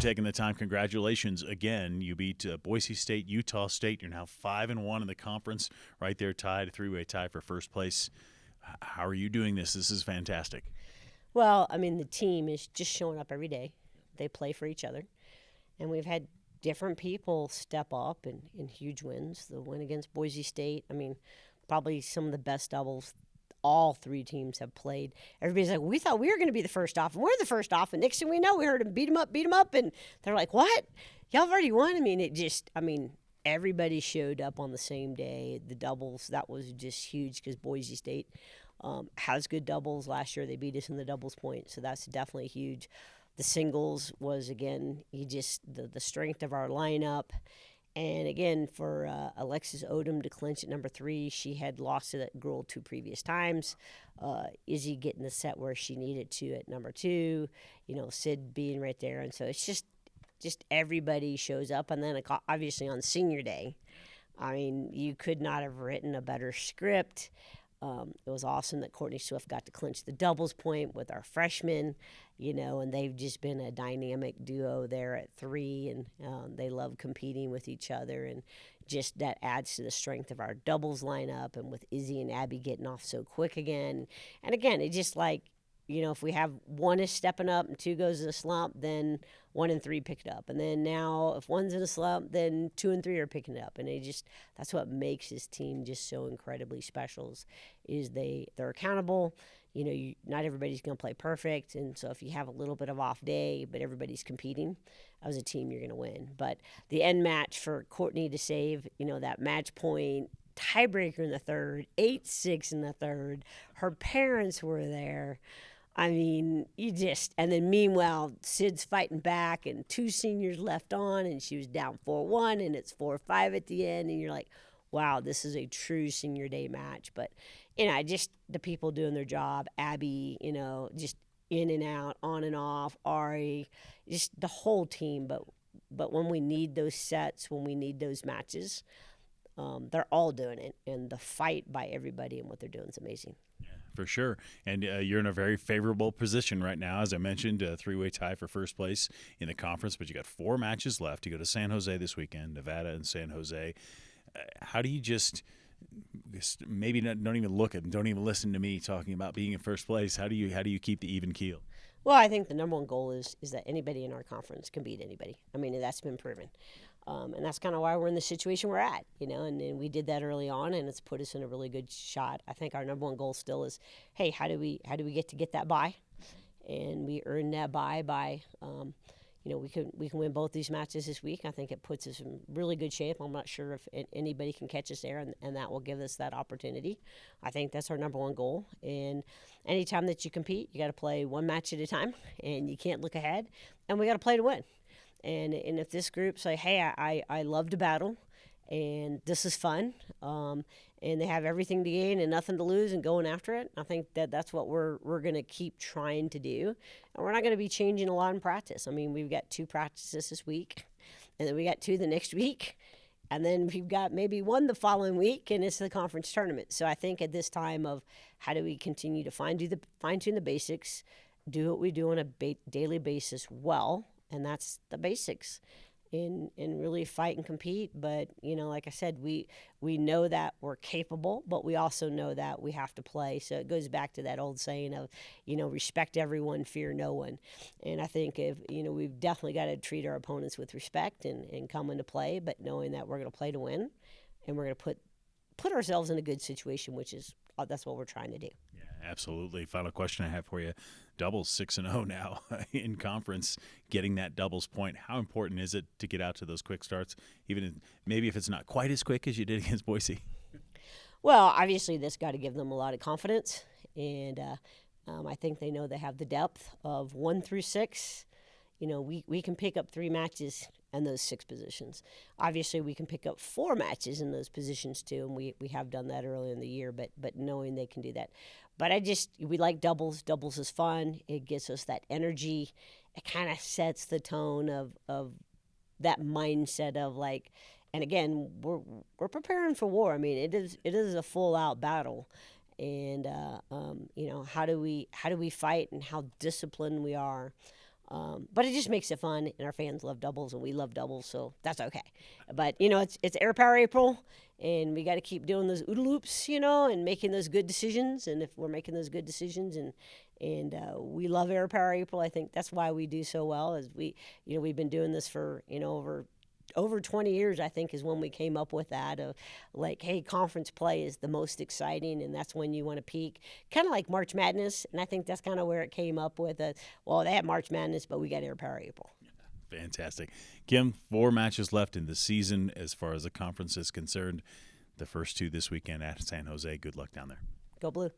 taking the time. Congratulations again. You beat Boise State, Utah State. You're now 5-1 in the conference, right there tied, a three-way tie for first place. How are you doing this? This is fantastic. Well, I mean, the team is just showing up every day. They play for each other. And we've had different people step up in huge wins. The win against Boise State, I mean, probably some of the best doubles all three teams have played. Everybody's like, we thought we were going to be the first off, and we're the first off. And next thing we know, we heard them beat them up. And they're like, what? Y'all have already won? I mean, everybody showed up on the same day. The doubles, that was just huge because Boise State has good doubles. Last year they beat us in the doubles point, so that's definitely huge. The singles was, again, the strength of our lineup. And again, for Alexis Odom to clinch at number 3, she had lost to that girl 2 previous times. Izzy getting the set where she needed to at number 2. Sid being right there, and so it's just everybody shows up. And then obviously on senior day, I mean, you could not have written a better script. It was awesome that Courtney Swift got to clinch the doubles point with our freshmen, and they've just been a dynamic duo there at 3, and they love competing with each other, and just that adds to the strength of our doubles lineup, and with Izzy and Abby getting off so quick again. And again, it's just like, if we have 1 is stepping up and 2 goes in a slump, then 1 and 3 pick it up. And then now if 1's in a slump, then 2 and 3 are picking it up. And that's what makes this team just so incredibly special is they're accountable. Not everybody's going to play perfect. And so if you have a little bit of off day, but everybody's competing, as a team, you're going to win. But the end match for Courtney to save, that match point, tiebreaker in the third, 8-6 in the third. Her parents were there. I mean, and then meanwhile, Sid's fighting back, and 2 seniors left on, and she was down 4-1, and it's 4-5 at the end, and you're like, wow, this is a true senior day match. But, just the people doing their job, Abby, just in and out, on and off, Ari, just the whole team. But when we need those sets, when we need those matches, they're all doing it, and the fight by everybody and what they're doing is amazing. For sure. And you're in a very favorable position right now. As I mentioned, a 3-way tie for first place in the conference, but you got 4 matches left. You go to San Jose this weekend, Nevada and San Jose. How do you just maybe don't even look at and don't even listen to me talking about being in first place? How do you keep the even keel? Well, I think the number one goal is that anybody in our conference can beat anybody. I mean, that's been proven. And that's kind of why we're in the situation we're at, and we did that early on, and it's put us in a really good shot. I think our number one goal still is, hey, how do we get that bye? And we earn that bye by, we can win both these matches this week. I think it puts us in really good shape. I'm not sure if anybody can catch us there, and that will give us that opportunity. I think that's our number one goal. And anytime that you compete, you got to play 1 match at a time, and you can't look ahead, and we got to play to win. And if this group say, hey, I love to battle, and this is fun, and they have everything to gain and nothing to lose and going after it, I think that's what we're going to keep trying to do. And we're not going to be changing a lot in practice. I mean, we've got 2 practices this week, and then we got 2 the next week, and then we've got maybe 1 the following week, and it's the conference tournament. So I think at this time of how do we continue to fine-tune the basics, do what we do on a daily basis well, and that's the basics, and really fight and compete. But, like I said, we know that we're capable, but we also know that we have to play. So it goes back to that old saying of, respect everyone, fear no one. And I think we've definitely got to treat our opponents with respect and come into play, but knowing that we're going to play to win, and we're going to put ourselves in a good situation, which is that's what we're trying to do. Yeah, absolutely. Final question I have for you. Doubles 6-0 now in conference, getting that doubles point. How important is it to get out to those quick starts, maybe if it's not quite as quick as you did against Boise? Well, obviously this got to give them a lot of confidence, and I think they know they have the depth of 1 through 6. We can pick up 3 matches in those 6 positions. Obviously, we can pick up 4 matches in those positions too, and we have done that early in the year, but knowing they can do that. But we like doubles. Doubles is fun. It gives us that energy. It kind of sets the tone of that mindset of like, and again, we're preparing for war. I mean, it is a full out battle. And how do we fight and how disciplined we are. But it just makes it fun, and our fans love doubles, and we love doubles, so that's okay. But it's Air Power April, and we got to keep doing those OODA loops, and making those good decisions. And if we're making those good decisions, and we love Air Power April, I think that's why we do so well. Is we've been doing this for over 20 years, I think, is when we came up with that of like, hey, conference play is the most exciting, and that's when you want to peak, kind of like March Madness. And I think that's kind of where it came up with well, they had March Madness, but we got Air Power April. Fantastic. Kim, 4 matches left in the season as far as the conference is concerned. The first 2 this weekend at San Jose. Good luck down there. Go Blue.